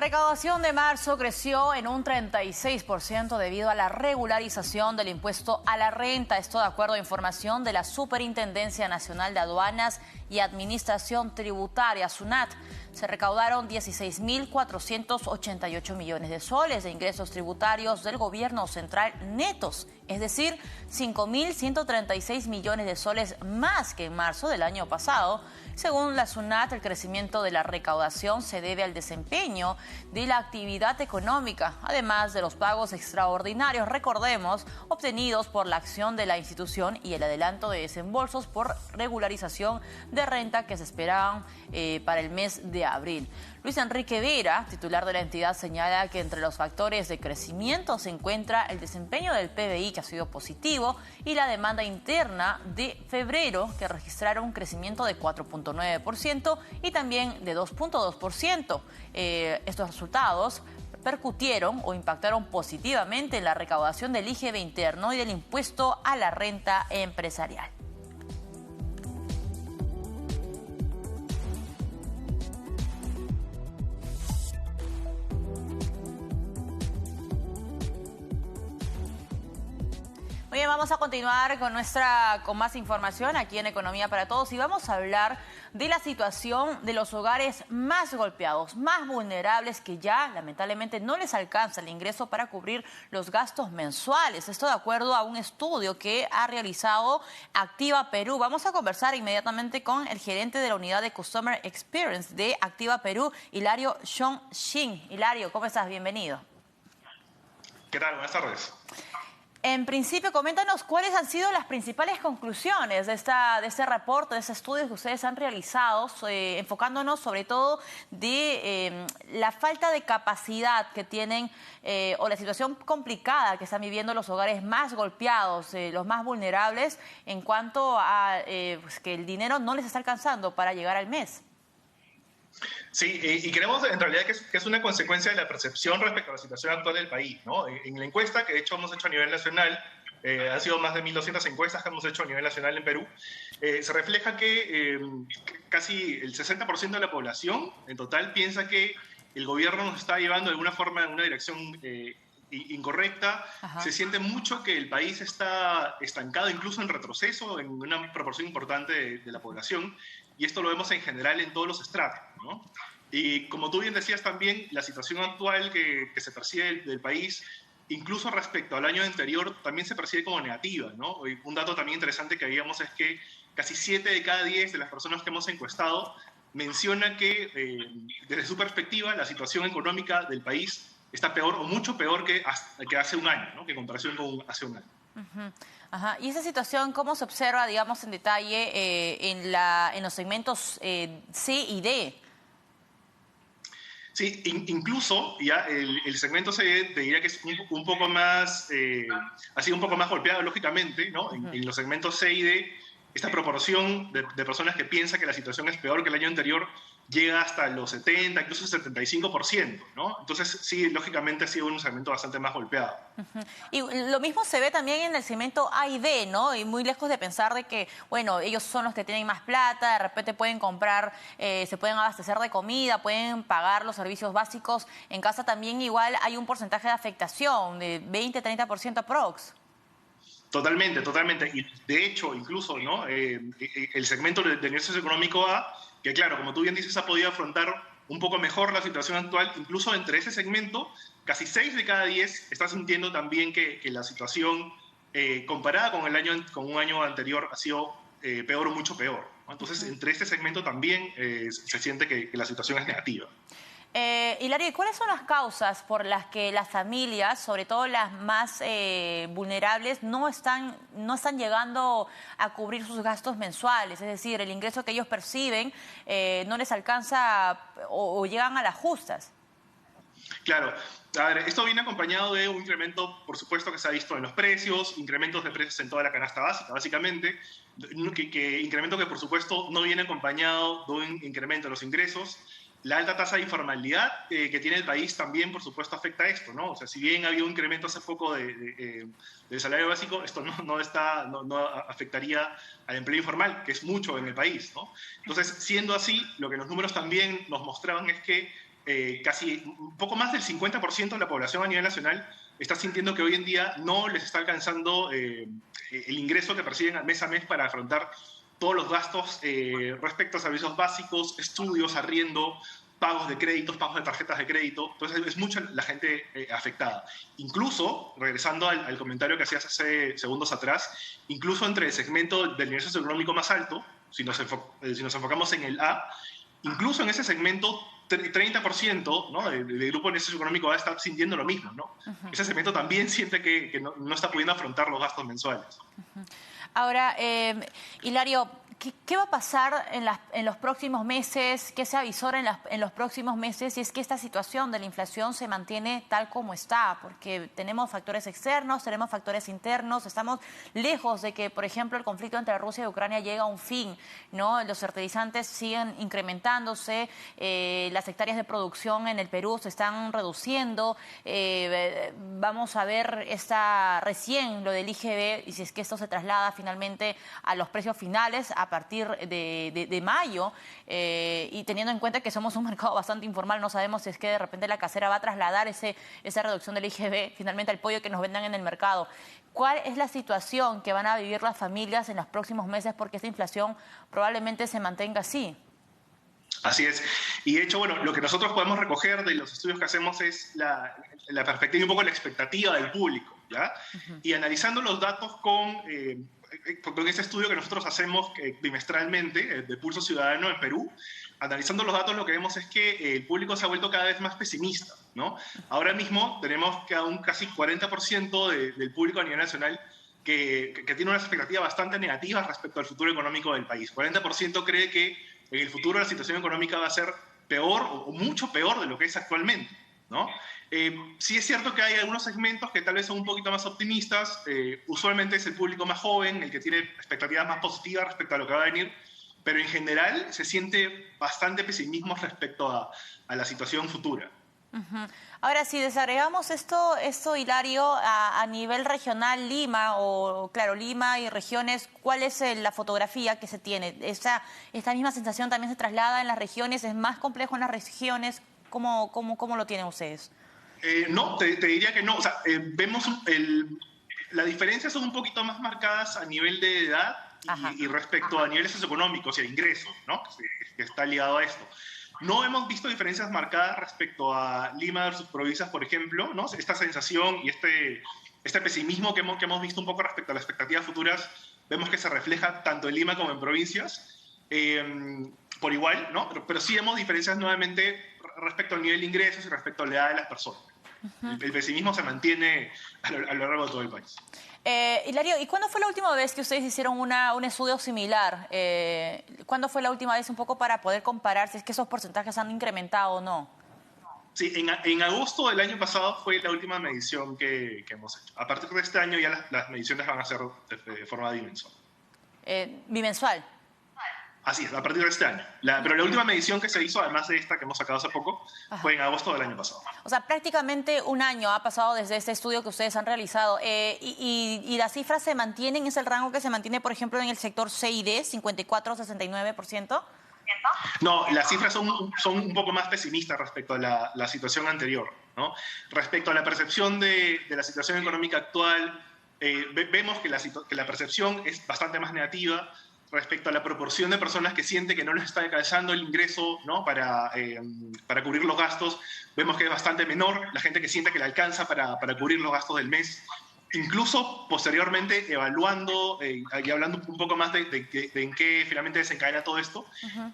Recaudación de marzo creció en un 36% debido a la regularización del impuesto a la renta. Esto de acuerdo a información de la Superintendencia Nacional de Aduanas y Administración Tributaria, SUNAT. Se recaudaron 16.488 millones de soles de ingresos tributarios del gobierno central netos, es decir, 5.136 millones de soles más que en marzo del año pasado. Según la SUNAT, el crecimiento de la recaudación se debe al desempeño de la actividad económica, además de los pagos extraordinarios, recordemos, obtenidos por la acción de la institución y el adelanto de desembolsos por regularización de renta que se esperaban para el mes de abril. Luis Enrique Vera, titular de la entidad, señala que entre los factores de crecimiento se encuentra el desempeño del PBI, que ha sido positivo, y la demanda interna de febrero, que registraron un crecimiento de 4.9% y también de 2.2%. Estos resultados percutieron o impactaron positivamente en la recaudación del IGB interno y del impuesto a la renta empresarial. Muy bien, vamos a continuar con más información aquí en Economía para Todos y vamos a hablar de la situación de los hogares más golpeados, más vulnerables, que ya lamentablemente no les alcanza el ingreso para cubrir los gastos mensuales. Esto de acuerdo a un estudio que ha realizado Activa Perú. Vamos a conversar inmediatamente con el gerente de la unidad de Customer Experience de Activa Perú, Hilario Shong-Shin. Hilario, ¿cómo estás? Bienvenido. ¿Qué tal? Buenas tardes. En principio, coméntanos cuáles han sido las principales conclusiones de este reporte, de ese estudio que ustedes han realizado, enfocándonos sobre todo de la falta de capacidad que tienen o la situación complicada que están viviendo los hogares más golpeados, los más vulnerables, en cuanto a pues que el dinero no les está alcanzando para llegar al mes. Sí, y creemos en realidad que es una consecuencia de la percepción respecto a la situación actual del país, ¿no? En la encuesta que de hecho hemos hecho a nivel nacional, han sido más de 1.200 encuestas que hemos hecho a nivel nacional en Perú, se refleja que casi el 60% de la población en total piensa que el gobierno nos está llevando de alguna forma en una dirección incorrecta. Ajá. Se siente mucho que el país está estancado, incluso en retroceso, en una proporción importante de la población, y esto lo vemos en general en todos los estratos, ¿no? Y como tú bien decías también, la situación actual que se percibe del país, incluso respecto al año anterior, también se percibe como negativa, ¿no? Y un dato también interesante que veíamos es que casi 7 de cada 10 de las personas que hemos encuestado menciona que desde su perspectiva la situación económica del país está peor o mucho peor que hace un año, ¿no? Que en comparación con hace un año. Uh-huh. Ajá. ¿Y esa situación cómo se observa, digamos, en detalle en los segmentos C y D? Sí, incluso ya el segmento C te diría que es un poco más, ha sido un poco más golpeado, lógicamente, ¿no? Uh-huh. En los segmentos C y D, esta proporción de personas que piensan que la situación es peor que el año anterior llega hasta los 70, incluso el 75%, ¿no? Entonces, sí, lógicamente ha sido un segmento bastante más golpeado. Uh-huh. Y lo mismo se ve también en el segmento A y B, ¿no? Y muy lejos de pensar de que, bueno, ellos son los que tienen más plata, de repente pueden comprar, se pueden abastecer de comida, pueden pagar los servicios básicos. En casa también igual hay un porcentaje de afectación de 20-30% aprox. Totalmente, totalmente. Y de hecho, incluso, ¿no? El segmento del ingreso económico A, que claro, como tú bien dices, ha podido afrontar un poco mejor la situación actual, incluso entre ese segmento, casi 6 de cada 10 está sintiendo también que la situación comparada con un año anterior ha sido peor o mucho peor, ¿no? Entonces, entre este segmento también se siente que la situación es negativa. Hilario, ¿cuáles son las causas por las que las familias, sobre todo las más vulnerables, no están llegando a cubrir sus gastos mensuales? Es decir, el ingreso que ellos perciben no les alcanza o llegan a las justas. Claro. A ver, esto viene acompañado de un incremento, por supuesto, que se ha visto en los precios, incrementos de precios en toda la canasta básica, básicamente, incremento que, por supuesto, no viene acompañado de un incremento de los ingresos. La alta tasa de informalidad que tiene el país también, por supuesto, afecta a esto, ¿no? O sea, si bien había un incremento hace poco del salario básico, esto no afectaría al empleo informal, que es mucho en el país, ¿no? Entonces, siendo así, lo que los números también nos mostraban es que casi un poco más del 50% de la población a nivel nacional está sintiendo que hoy en día no les está alcanzando el ingreso que perciben a mes para afrontar todos los gastos respecto a servicios básicos, estudios, arriendo, pagos de créditos, pagos de tarjetas de crédito. Entonces es mucha la gente afectada. Incluso, regresando al comentario que hacías hace segundos atrás, incluso entre el segmento del nivel socioeconómico más alto, si nos enfocamos en el A, incluso en ese segmento 30%, ¿no?, del grupo de nivel socioeconómico A está sintiendo lo mismo, ¿no? Ese segmento también siente que no está pudiendo afrontar los gastos mensuales. Ahora, Hilario, ¿qué va a pasar en los próximos meses? ¿Qué se avisora en los próximos meses si es que esta situación de la inflación se mantiene tal como está? Porque tenemos factores externos, tenemos factores internos, estamos lejos de que, por ejemplo, el conflicto entre Rusia y Ucrania llegue a un fin, ¿no? Los fertilizantes siguen incrementándose, las hectáreas de producción en el Perú se están reduciendo, vamos a ver recién lo del IGB y si es que esto se traslada finalmente a los precios finales a partir de mayo, y teniendo en cuenta que somos un mercado bastante informal, no sabemos si es que de repente la casera va a trasladar esa reducción del IGB finalmente al pollo que nos vendan en el mercado. ¿Cuál es la situación que van a vivir las familias en los próximos meses? Porque esta inflación probablemente se mantenga así. Así es. Y de hecho, bueno, lo que nosotros podemos recoger de los estudios que hacemos es la perspectiva y un poco la expectativa del público, ¿ya? Y analizando los datos con ese estudio que nosotros hacemos bimestralmente, de Pulso Ciudadano en Perú, analizando los datos lo que vemos es que el público se ha vuelto cada vez más pesimista, ¿no? Ahora mismo tenemos que un casi 40% del público a nivel nacional que tiene una expectativa bastante negativa respecto al futuro económico del país. 40% cree que en el futuro la situación económica va a ser peor o mucho peor de lo que es actualmente, ¿no? Sí es cierto que hay algunos segmentos que tal vez son un poquito más optimistas, usualmente es el público más joven, el que tiene expectativas más positivas respecto a lo que va a venir, pero en general se siente bastante pesimismo respecto a la situación futura. Ahora, si desagregamos esto Hilario, a nivel regional, Lima, Lima y regiones, ¿cuál es la fotografía que se tiene? ¿Esta misma sensación también se traslada en las regiones? ¿Es más complejo en las regiones? ¿Cómo lo tienen ustedes? No, te diría que no. O sea, vemos las diferencias son un poquito más marcadas a nivel de edad y respecto a niveles socioeconómicos y a ingresos, ¿no? Que está ligado a esto. No hemos visto diferencias marcadas respecto a Lima versus provincias, por ejemplo, ¿no? Esta sensación y este pesimismo que hemos visto un poco respecto a las expectativas futuras, vemos que se refleja tanto en Lima como en provincias, por igual, ¿no? Pero sí vemos diferencias nuevamente respecto al nivel de ingresos y respecto a la edad de las personas. El pesimismo se mantiene a lo largo de todo el país. Hilario, ¿y cuándo fue la última vez que ustedes hicieron un estudio similar? ¿Cuándo fue la última vez, un poco para poder comparar si es que esos porcentajes han incrementado o no? Sí, en agosto del año pasado fue la última medición que hemos hecho. A partir de este año ya las mediciones van a ser de forma bimensual. ¿Bimensual? Así es, a partir de este año. Pero la última medición que se hizo, además de esta que hemos sacado hace poco, fue en agosto del año pasado. O sea, prácticamente un año ha pasado desde este estudio que ustedes han realizado. ¿Y las cifras se mantienen? ¿Es el rango que se mantiene, por ejemplo, en el sector C y D, 54-69%? No, las cifras son un poco más pesimistas respecto a la situación anterior, ¿no? Respecto a la percepción de la situación económica actual, vemos que la percepción es bastante más negativa. Respecto a la proporción de personas que siente que no les está alcanzando el ingreso, ¿no?, para cubrir los gastos, vemos que es bastante menor la gente que siente que le alcanza para cubrir los gastos del mes. Incluso posteriormente, evaluando y hablando un poco más de en qué finalmente desencadena todo esto,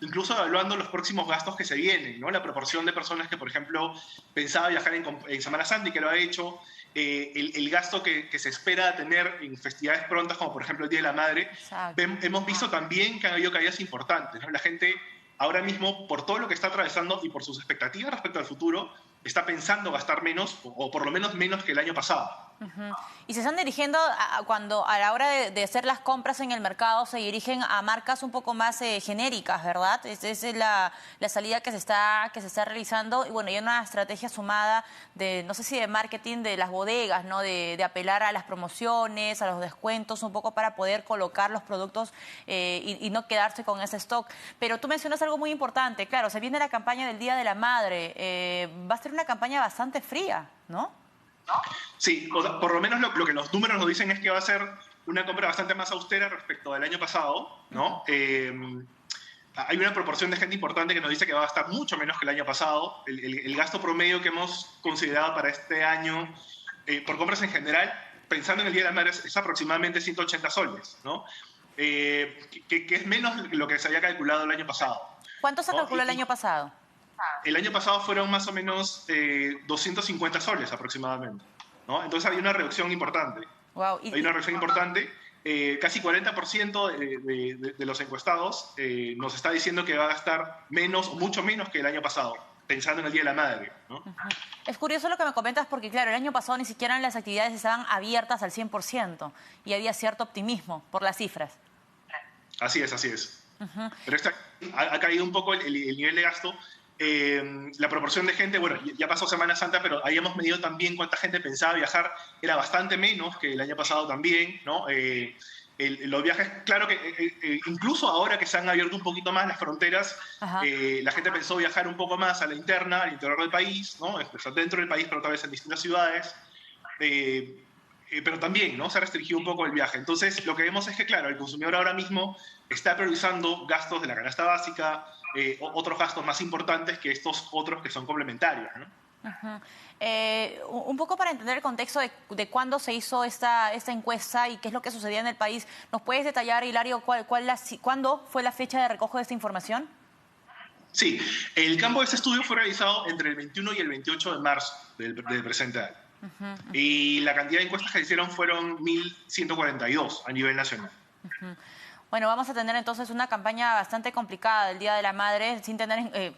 incluso evaluando los próximos gastos que se vienen, ¿no? La proporción de personas que, por ejemplo, pensaba viajar en Semana Santa y que lo ha hecho, el gasto que se espera tener en festividades prontas, como por ejemplo el Día de la Madre, hemos visto también que han habido caídas importantes, ¿no? La gente ahora mismo, por todo lo que está atravesando y por sus expectativas respecto al futuro, está pensando gastar menos, o por lo menos menos que el año pasado. Y se están dirigiendo, cuando a la hora de hacer las compras en el mercado, se dirigen a marcas un poco más genéricas, ¿verdad? Esa es la salida que se está realizando. Y bueno, hay una estrategia sumada de, no sé si de marketing de las bodegas, ¿no? De apelar a las promociones, a los descuentos, un poco para poder colocar los productos y no quedarse con ese stock. Pero tú mencionas algo muy importante. Claro, se viene la campaña del Día de la Madre. Va a ser una campaña bastante fría, ¿no? Sí, o sea, por lo menos lo que los números nos dicen es que va a ser una compra bastante más austera respecto al año pasado, ¿no? Hay una proporción de gente importante que nos dice que va a gastar mucho menos que el año pasado. El gasto promedio que hemos considerado para este año, por compras en general, pensando en el Día de la Madre, es aproximadamente 180 soles, ¿no? Que es menos lo que se había calculado el año pasado. ¿Cuánto se calculó el año pasado? El año pasado fueron más o menos 250 soles aproximadamente, ¿no? Entonces había una reducción importante. Wow. Hay una reducción importante. Casi 40% de los encuestados nos está diciendo que va a gastar menos, mucho menos que el año pasado, pensando en el Día de la Madre, ¿no? Es curioso lo que me comentas porque, claro, el año pasado ni siquiera las actividades estaban abiertas al 100% y había cierto optimismo por las cifras. Así es, así es. Pero ha caído un poco el nivel de gasto. La proporción de gente, bueno, ya pasó Semana Santa, pero habíamos medido también cuánta gente pensaba viajar, era bastante menos que el año pasado también, ¿no? Los viajes, claro que incluso ahora que se han abierto un poquito más las fronteras, la gente pensó viajar un poco más a la interna, al interior del país, ¿no? Dentro del país, pero tal vez en distintas ciudades. Pero también, ¿no? Se ha restringido un poco el viaje. Entonces, lo que vemos es que, claro, el consumidor ahora mismo está priorizando gastos de la canasta básica, otros gastos más importantes que estos otros que son complementarios, ¿no? Un poco para entender el contexto de cuándo se hizo esta encuesta y qué es lo que sucedía en el país, ¿nos puedes detallar, Hilario, cuándo fue la fecha de recojo de esta información? Sí, el campo de este estudio fue realizado entre el 21 y el 28 de marzo del presente año. Y la cantidad de encuestas que se hicieron fueron 1.142 a nivel nacional. Bueno, vamos a tener entonces una campaña bastante complicada del Día de la Madre, sin tener,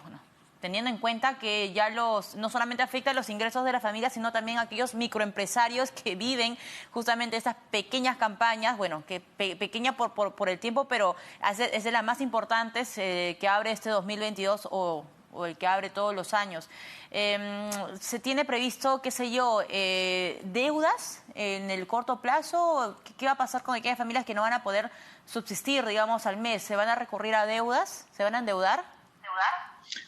teniendo en cuenta que ya no solamente afecta a los ingresos de la familia, sino también a aquellos microempresarios que viven justamente estas pequeñas campañas, bueno, que pequeña por el tiempo, pero es de las más importantes que abre este 2022 o el que abre todos los años. ¿Se tiene previsto, qué sé yo, deudas en el corto plazo? ¿Qué va a pasar con aquellas familias que no van a poder subsistir, digamos, al mes? ¿Se van a recurrir a deudas? ¿Se van a endeudar?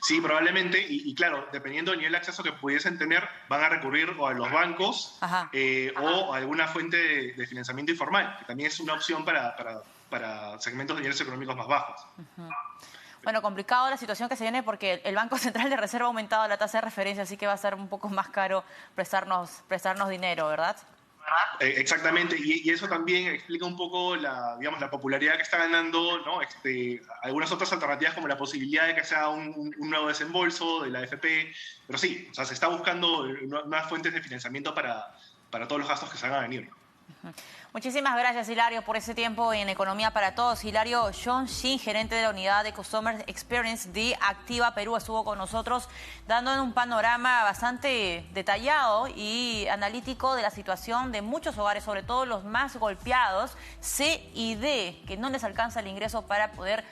Sí, probablemente, y claro, dependiendo del nivel de acceso que pudiesen tener, van a recurrir o a los bancos o a alguna fuente de financiamiento informal, que también es una opción para segmentos de niveles económicos más bajos. Bueno, complicado la situación que se viene porque el Banco Central de Reserva ha aumentado la tasa de referencia, así que va a ser un poco más caro prestarnos dinero, ¿verdad? Exactamente, y eso también explica un poco la popularidad que está ganando, ¿no? Algunas otras alternativas como la posibilidad de que sea un nuevo desembolso de la AFP, pero sí, o sea, se está buscando nuevas fuentes de financiamiento para todos los gastos que se van a venir. Muchísimas gracias, Hilario, por ese tiempo en Economía para Todos. Hilario John-Shin, gerente de la unidad de Customer Experience de Activa Perú, estuvo con nosotros dando un panorama bastante detallado y analítico de la situación de muchos hogares, sobre todo los más golpeados, C y D, que no les alcanza el ingreso para poder